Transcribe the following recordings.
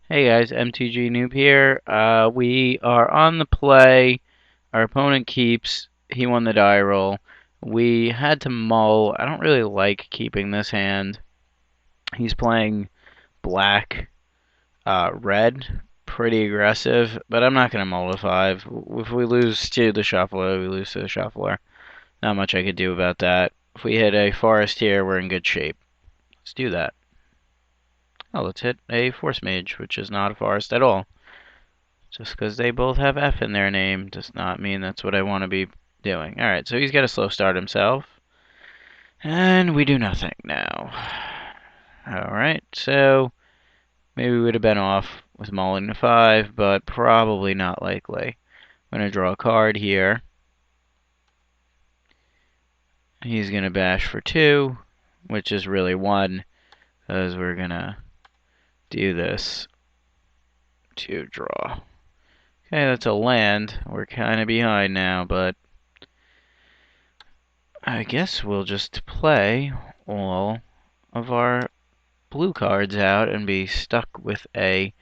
Hey guys, MTG Noob here. We are on the play. Our opponent keeps. He won the die roll. We had to mull. I don't really like keeping this hand. He's playing black, red, pretty aggressive, but I'm not gonna mull to 5. If we lose to the shuffler, we lose to the shuffler. Not much I could do about that. If we hit a forest here, we're in good shape. Let's do that. Oh, let's hit a force mage, which is not a forest at all. Just because they both have F in their name does not mean that's what I want to be doing. Alright, so he's got a slow start himself. And we do nothing now. Alright, so maybe we would have been off with mulling to 5, but probably not likely. I'm going to draw a card here. He's going to bash for 2, which is really 1, because we're going to do this to draw. Okay, that's a land. We're kind of behind now, but I guess we'll just play all of our blue cards out and be stuck with a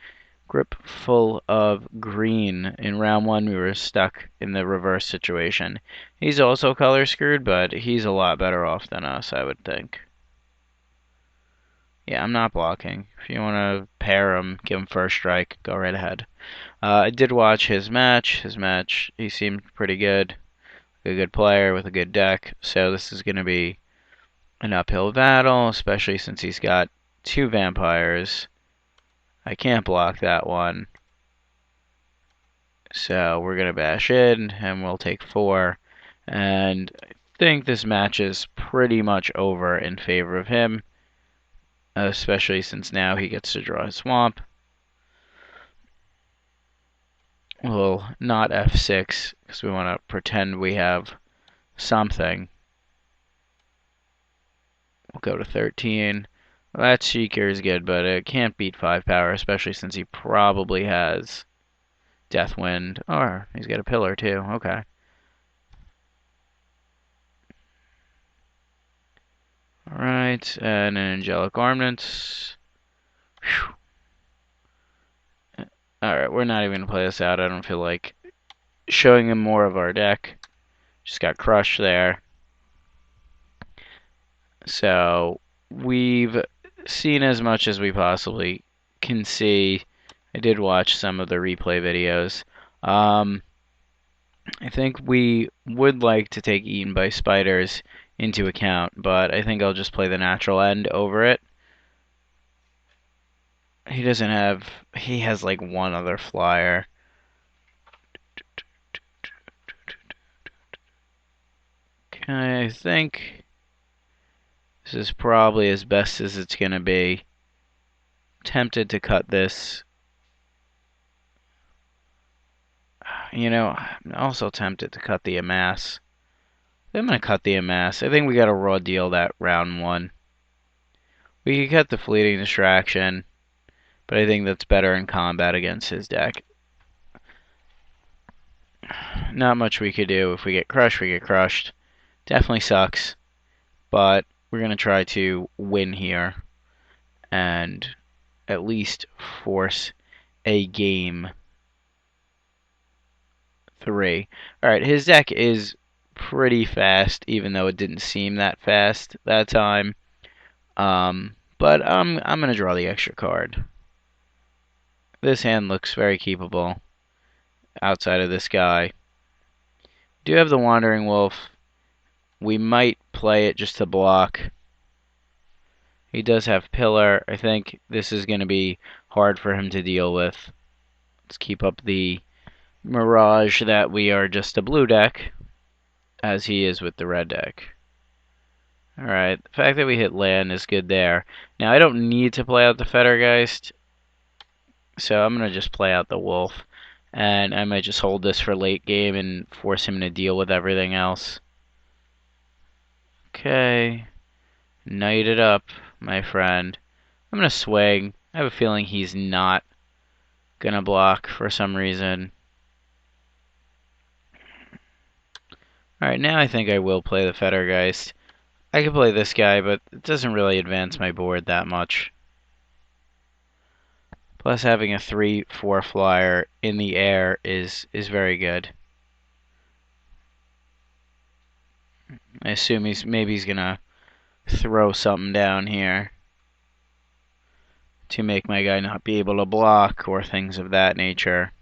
grip full of green. In round 1, we were stuck in the reverse situation. He's also color screwed, but he's a lot better off than us, I would think. Yeah, I'm not blocking. If you want to pair him, give him first strike, go right ahead. I did watch his match. He seemed pretty good. A good player with a good deck. So this is going to be an uphill battle, especially since he's got 2 vampires. I can't block that one. So we're going to bash in, and we'll take 4. And I think this match is pretty much over in favor of him, especially since now he gets to draw his swamp. We'll not F6, because we want to pretend we have something. We'll go to 13. Well, that Seeker is good, but it can't beat 5 power, especially since he probably has Deathwind. Or he's got a pillar too. Okay. Alright, and an Angelic Ornaments. Alright, we're not even going to play this out. I don't feel like showing him more of our deck. Just got crushed there. So, we've seen as much as we possibly can see. I did watch some of the replay videos. I think we would like to take Eaten by Spiders into account, but I think I'll just play the natural end over it. He doesn't have... He has like one other flyer. Okay, I think this is probably as best as it's going to be. Tempted to cut this. You know, I'm also tempted to cut the Amass. I'm going to cut the Amass. I think we got a raw deal that round 1. We could cut the Fleeting Distraction, but I think that's better in combat against his deck. Not much we could do. If we get crushed, we get crushed. Definitely sucks, but we're going to try to win here and at least force a game 3. Alright, his deck is pretty fast, even though it didn't seem that fast that time. But I'm going to draw the extra card. This hand looks very keepable outside of this guy. Do have the Wandering Wolf. We might play it just to block. He does have Pillar. I think this is going to be hard for him to deal with. Let's keep up the mirage that we are just a blue deck, as he is with the red deck. Alright, the fact that we hit land is good there. Now, I don't need to play out the Fettergeist, so I'm going to just play out the Wolf. And I might just hold this for late game and force him to deal with everything else. Okay. Knight it up, my friend. I'm going to swing. I have a feeling he's not going to block for some reason. Alright, now I think I will play the Fettergeist. I could play this guy, but it doesn't really advance my board that much. Plus having a 3/4 flyer in the air is very good. I assume maybe he's gonna throw something down here to make my guy not be able to block or things of that nature.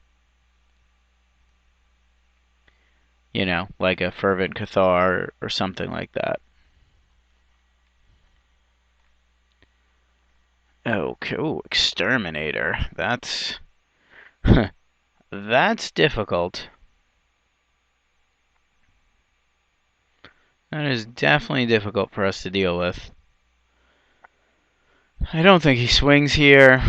You know, like a Fervent Cathar or something like that. Okay, ooh, Exterminator. That's that's difficult. That is definitely difficult for us to deal with. I don't think he swings here.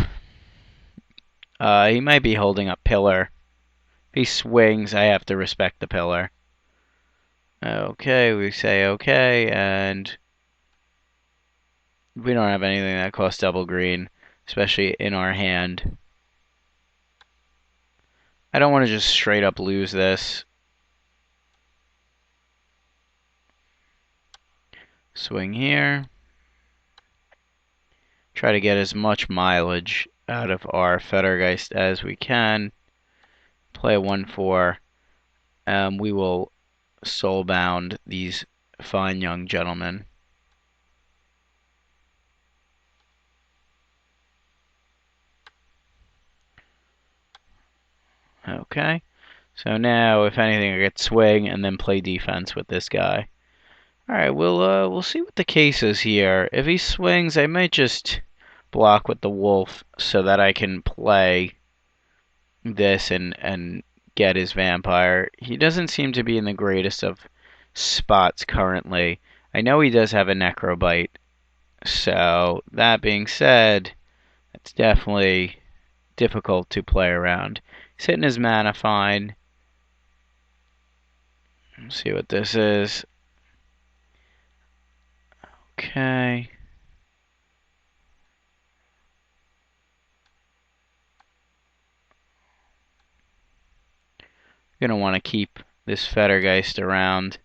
He might be holding up pillar. If he swings, I have to respect the pillar. Okay, we say okay, and we don't have anything that costs double green, especially in our hand. I don't want to just straight up lose this. Swing here. Try to get as much mileage out of our Fettergeist as we can. Play a 1/4. We will soulbound these fine young gentlemen. Okay. So now, if anything, I get swing and then play defense with this guy. All right, we'll see what the case is here. If he swings, I might just block with the wolf so that I can play this and get his vampire. He doesn't seem to be in the greatest of spots currently. I know he does have a necrobite. So that being said, it's definitely difficult to play around. He's hitting his mana fine. Let's see what this is. Okay. You're going to want to keep this Fettergeist around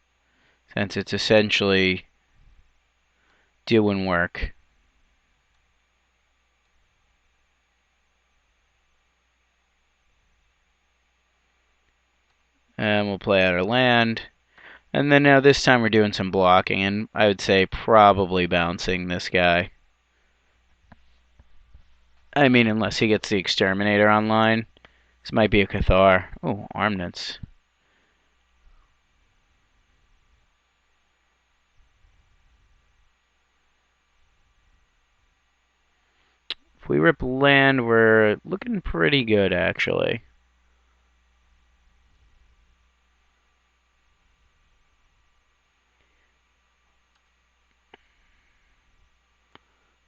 since it's essentially doing work. And we'll play out our land. And then now this time we're doing some blocking, and I would say probably bouncing this guy. I mean, unless he gets the Exterminator online. This might be a Cathar. Oh, Armnets. If we rip land, we're looking pretty good, actually.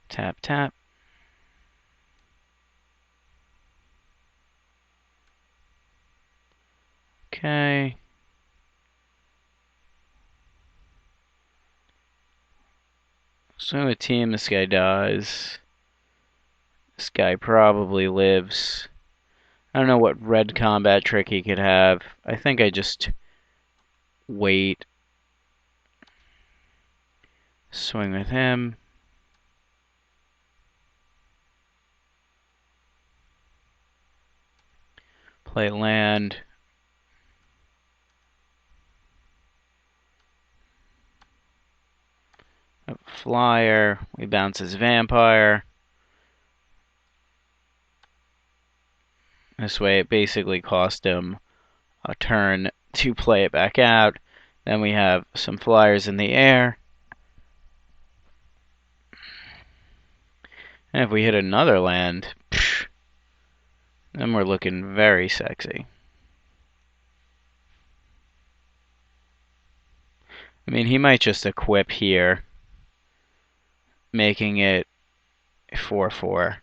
Tap, tap. Okay. So a team, this guy dies. This guy probably lives. I don't know what red combat trick he could have. I think I just wait. Swing with him. Play land. A flyer. We bounce his vampire. This way it basically cost him a turn to play it back out. Then we have some flyers in the air. And if we hit another land, then we're looking very sexy. I mean, he might just equip here, making it 4/4.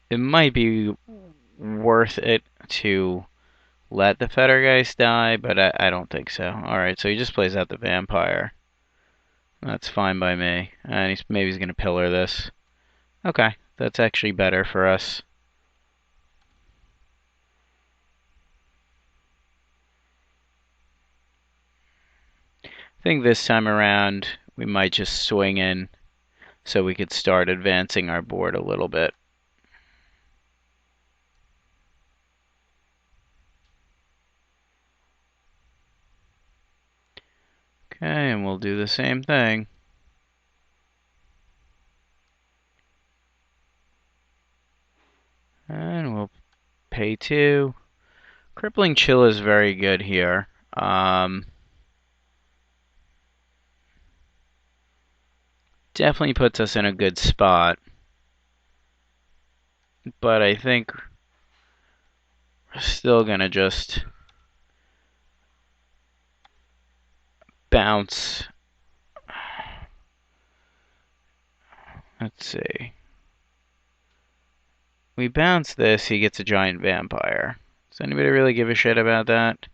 It might be worth it to let the Fettergeist die, but I don't think so. Alright, so he just plays out the vampire. That's fine by me. And maybe he's going to pillar this. Okay, that's actually better for us. I think this time around we might just swing in so we could start advancing our board a little bit. Okay, and we'll do the same thing. And we'll pay 2. Crippling Chill is very good here. Definitely puts us in a good spot. But I think we're still going to just bounce. Let's see. We bounce this, he gets a giant vampire. Does anybody really give a shit about that?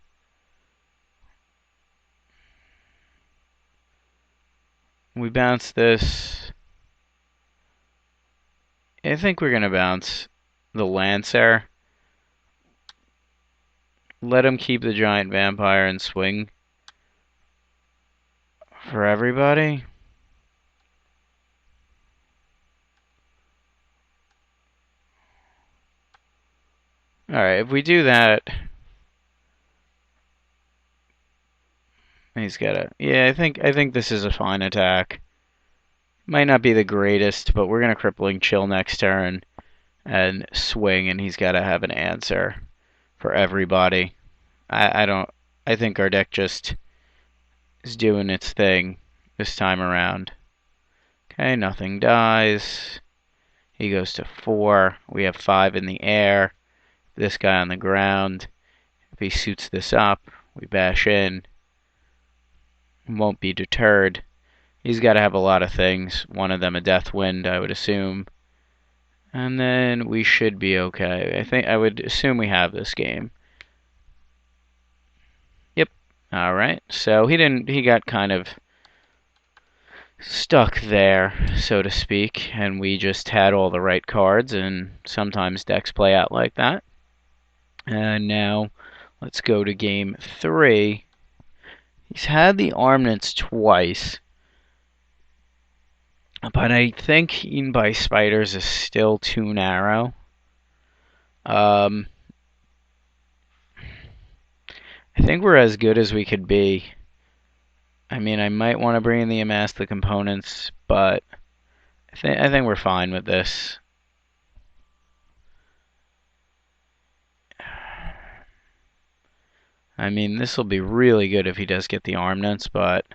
We bounce this. I think we're going to bounce the Lancer. Let him keep the giant vampire and swing for everybody. Alright, if we do that, he's got a... Yeah, I think this is a fine attack. Might not be the greatest, but we're going to Crippling Chill next turn and swing, and he's got to have an answer for everybody. I think our deck just is doing its thing this time around. Okay, nothing dies. He goes to 4. We have 5 in the air. This guy on the ground. If he suits this up, we bash in. Won't be deterred. He's got to have a lot of things. One of them a Deathwind, I would assume. And then we should be okay. I would assume we have this game. Yep. Alright. So he got kind of stuck there, so to speak, and we just had all the right cards, and sometimes decks play out like that. And now let's go to game 3. He's had the armaments twice, but I think Eaten by Spiders is still too narrow. I think we're as good as we could be. I mean, I might want to bring in the amass the components, but I think we're fine with this. I mean, this will be really good if he does get the armaments, but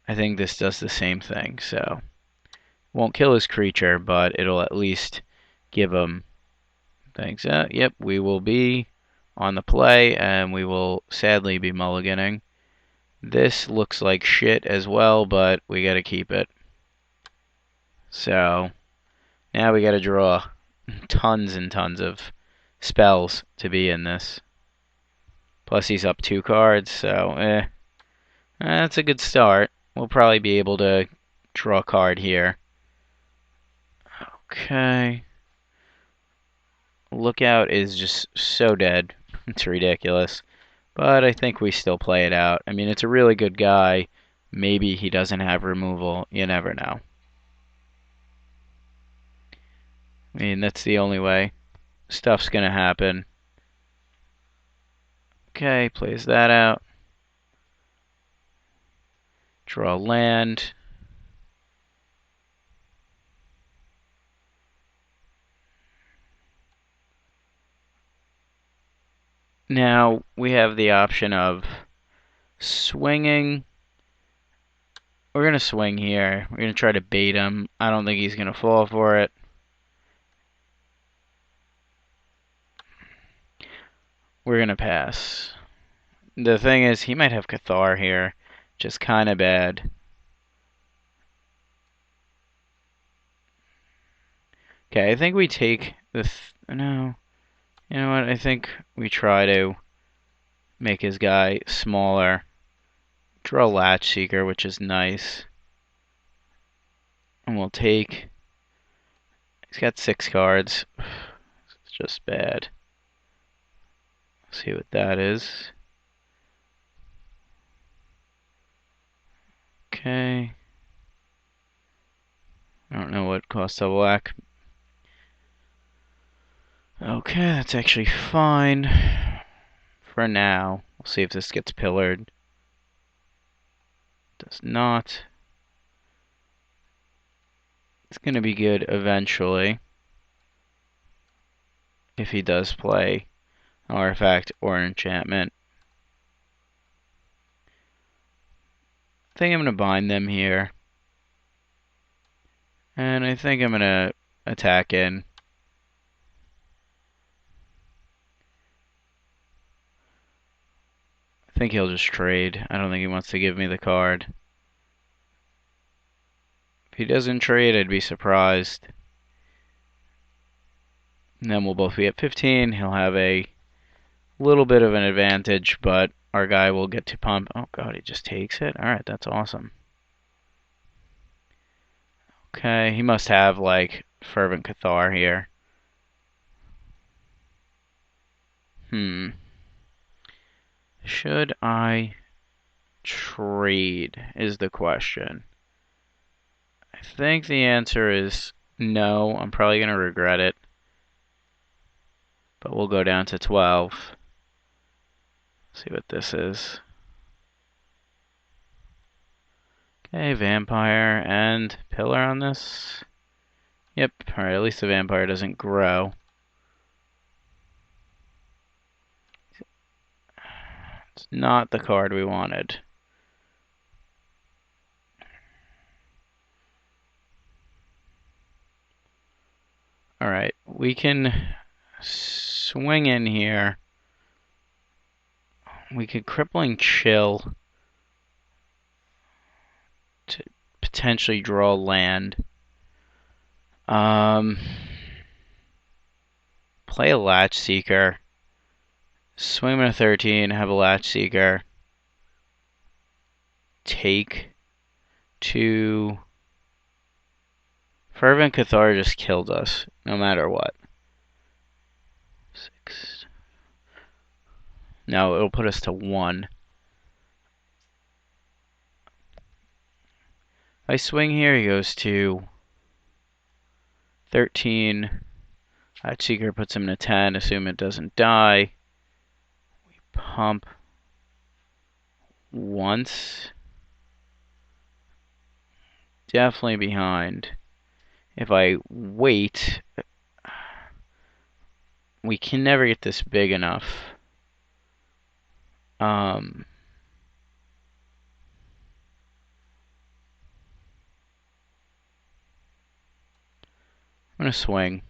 I think this does the same thing. So, won't kill his creature, but it'll at least give him things. Yep, we will be on the play, and we will sadly be mulliganing. This looks like shit as well, but we got to keep it. So, now we got to draw tons and tons of spells to be in this. Plus he's up 2 cards, so that's a good start. We'll probably be able to draw a card here. Okay. Lookout is just so dead. It's ridiculous. But I think we still play it out. I mean, it's a really good guy. Maybe he doesn't have removal. You never know. I mean, that's the only way stuff's gonna happen. Okay, plays that out. Draw land. Now we have the option of swinging. We're going to swing here. We're going to try to bait him. I don't think he's going to fall for it. We're going to pass. The thing is, he might have Cathar here, which is kind of bad. Okay, I think we take the... No. You know what? I think we try to make his guy smaller. Draw Latch Seeker, which is nice. And we'll take... He's got 6 cards. It's just bad. See what that is. Okay. I don't know what costs a black. Okay, that's actually fine for now. We'll see if this gets pillared. Does not. It's going to be good eventually if he does play an artifact or an enchantment. I think I'm going to bind them here. And I think I'm going to attack in. I think he'll just trade. I don't think he wants to give me the card. If he doesn't trade, I'd be surprised. And then we'll both be at 15. He'll have a little bit of an advantage, but our guy will get to pump. Oh god, he just takes it? Alright, that's awesome. Okay, he must have, like, Fervent Cathar here. Should I trade, is the question. I think the answer is no. I'm probably going to regret it. But we'll go down to 12. See what this is. Okay, vampire and pillar on this. Yep, alright, at least the vampire doesn't grow. It's not the card we wanted. Alright, we can swing in here. We could crippling chill to potentially draw land. Play a Latch Seeker. Swing in a 13, have a Latch Seeker. Take 2. Fervent Cathar just killed us, no matter what. 6. No, it'll put us to 1. If I swing here, he goes to 13. Latch Seeker puts him to 10, assume it doesn't die. We pump once. Definitely behind. If I wait, we can never get this big enough. I'm gonna swing.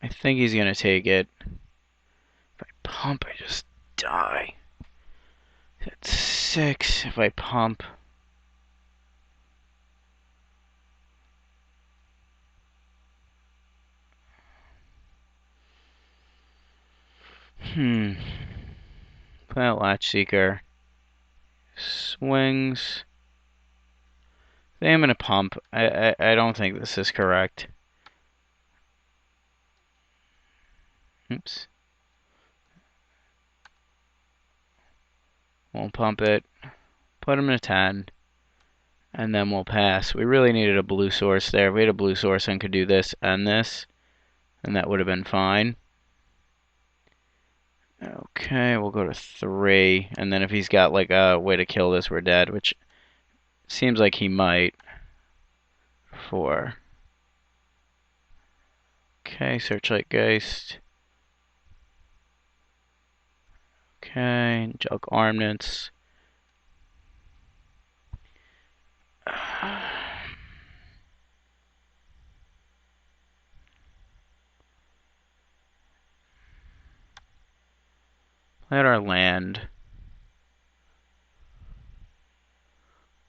I think he's gonna take it. If I pump, I just die. That's 6. If I pump, play that Latch Seeker. Swings. I think I'm gonna pump. I don't think this is correct. Oops. Won't pump it. Put him to 10. And then we'll pass. We really needed a blue source there. If we had a blue source and could do this and this, and that would have been fine. Okay, we'll go to 3. And then if he's got like a way to kill this, we're dead, which seems like he might. 4. Okay, Searchlight Geist. Okay, Jug Armaments. Play out our land.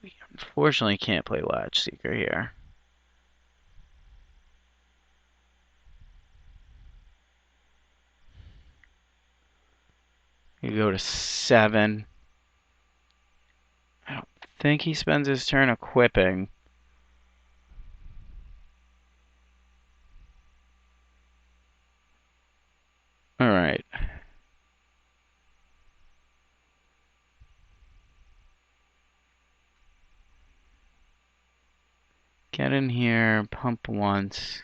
We unfortunately can't play Latch Seeker here. You go to 7. I don't think he spends his turn equipping. Alright. Get in here, pump once.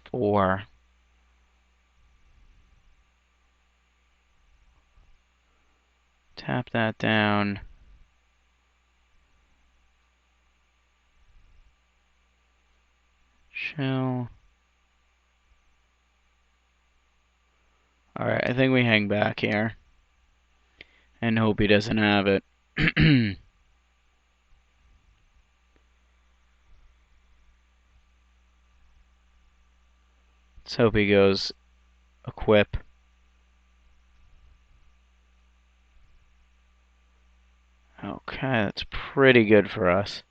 4. Tap that down. Chill. Alright, I think we hang back here. And hope he doesn't have it. Let's hope he goes equip. Okay, that's pretty good for us.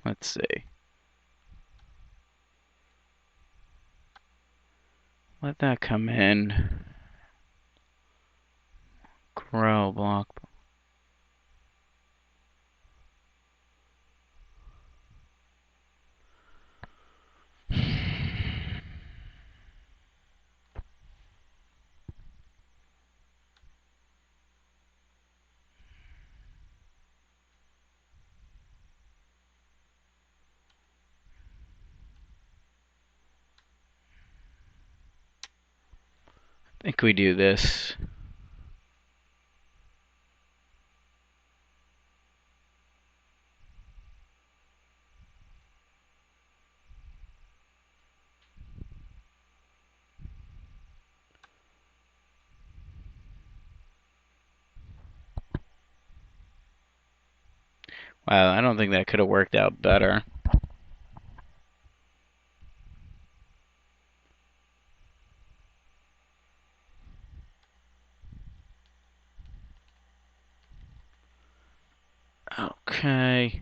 Let's see. Let that come in. Grow block. I think we do this. Wow, I don't think that could have worked out better. Okay.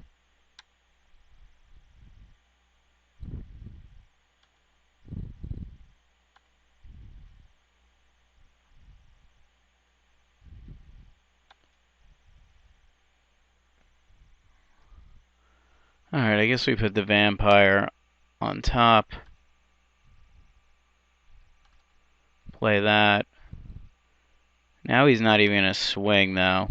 Alright, I guess we put the vampire on top. Play that. Now he's not even gonna swing, though.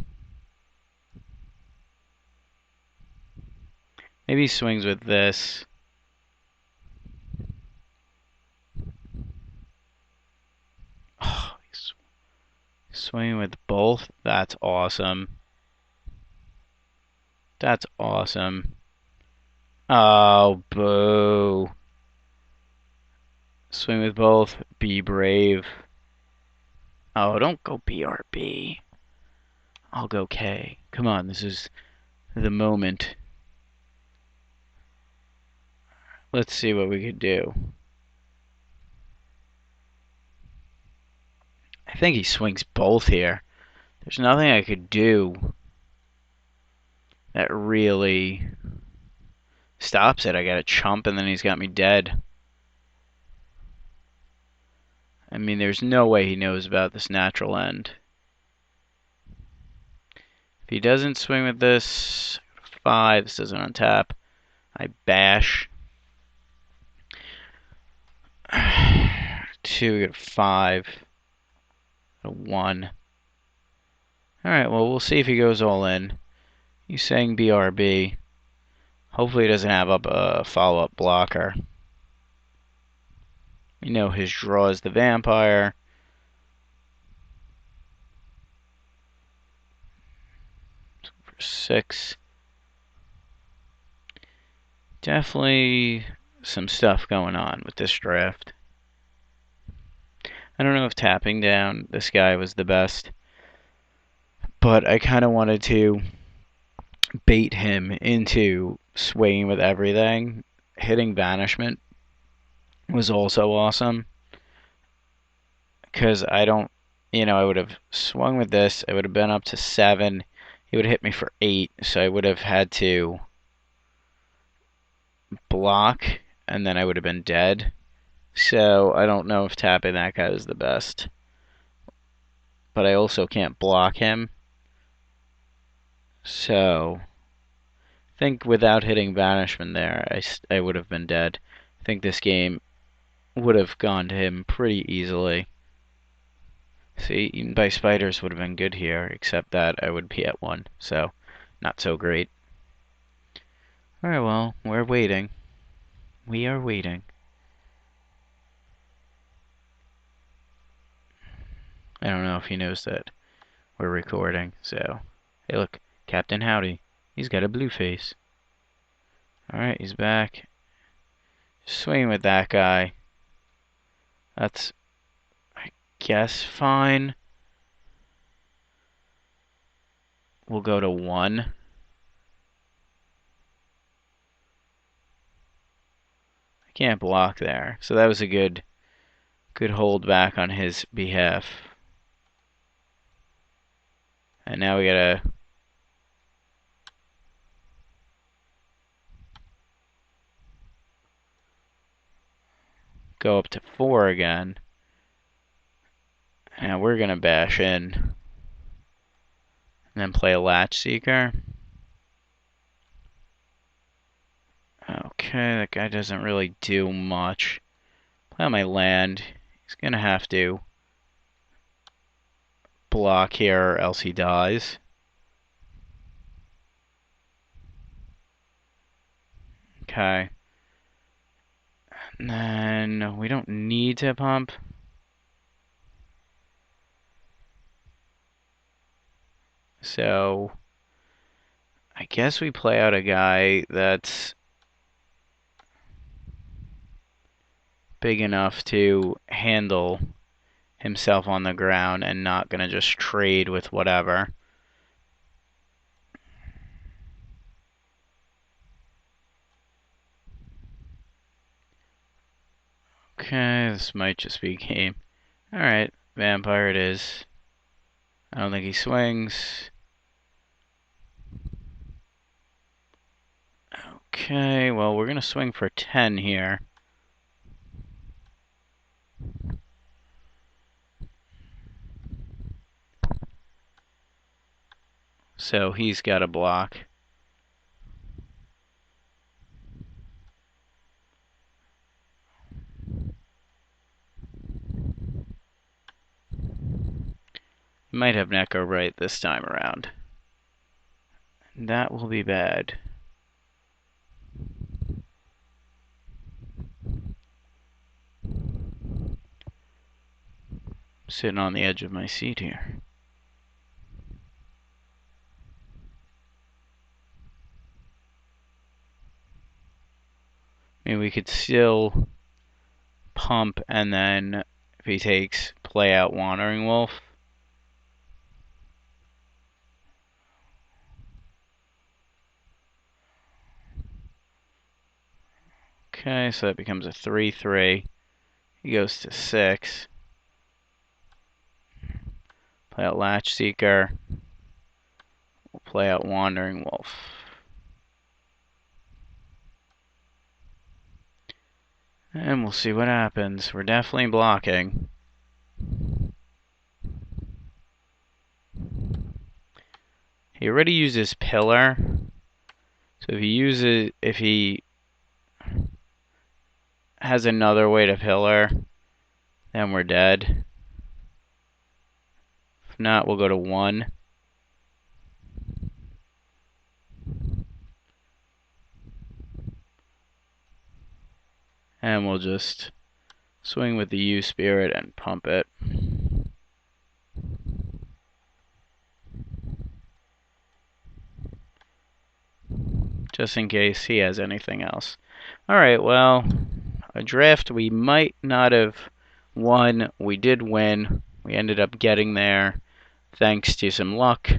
Maybe he swings with this. Oh, he's swinging with both? That's awesome. That's awesome. Oh, boo. Swing with both. Be brave. Oh, don't go BRB. I'll go K. Come on, this is the moment. Let's see what we could do. I think he swings both here. There's nothing I could do that really stops it. I got a chump and then he's got me dead. I mean, there's no way he knows about this natural end. If he doesn't swing with this, 5, this doesn't untap. I bash. 2, get 5. A 1. Alright, well, we'll see if he goes all in. He's saying BRB. Hopefully he doesn't have up a follow-up blocker. We know his draw is the vampire. For 6. Definitely some stuff going on with this draft. I don't know if tapping down this guy was the best, but I kind of wanted to bait him into swaying with everything. Hitting banishment was also awesome, because I would have swung with this, I would have been up to 7, he would have hit me for 8, so I would have had to block, and then I would have been dead. So I don't know if tapping that guy is the best. But I also can't block him. So I think without hitting banishment there, I would have been dead. I think this game would have gone to him pretty easily. See, eaten by spiders would have been good here, except that I would be at 1, so not so great. Alright, well, we're waiting. We are waiting. I don't know if he knows that we're recording, so... Hey look, Captain Howdy. He's got a blue face. Alright, he's back. Swing with that guy. That's, I guess, fine. We'll go to 1. I can't block there, so that was a good hold back on his behalf. And now we gotta go up to 4 again. And we're gonna bash in. And then play a Latch Seeker. Okay, that guy doesn't really do much. Play on my land. He's gonna have to block here or else he dies. Okay. And then we don't need to pump. So I guess we play out a guy that's big enough to handle himself on the ground and not gonna just trade with whatever. Okay, this might just be game. Alright, vampire it is. I don't think he swings. Okay, well, we're gonna swing for 10 here. So he's got a block. Might have Neko right this time around. That will be bad. Sitting on the edge of my seat here. I mean, we could still pump and then if he takes, play out Wandering Wolf. Okay, so that becomes a 3/3. He goes to 6. Play out Latch Seeker. We'll play out Wandering Wolf. And we'll see what happens. We're definitely blocking. He already uses Pillar. So if he has another way to Pillar, then we're dead. If not, we'll go to 1. And we'll just swing with the U Spirit and pump it. Just in case he has anything else. Alright, well, a draft we might not have won. We did win. We ended up getting there thanks to some luck,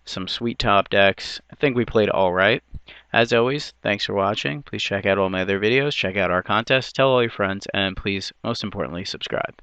some sweet top decks. I think we played alright. As always, thanks for watching. Please check out all my other videos, check out our contests, tell all your friends, and please, most importantly, subscribe.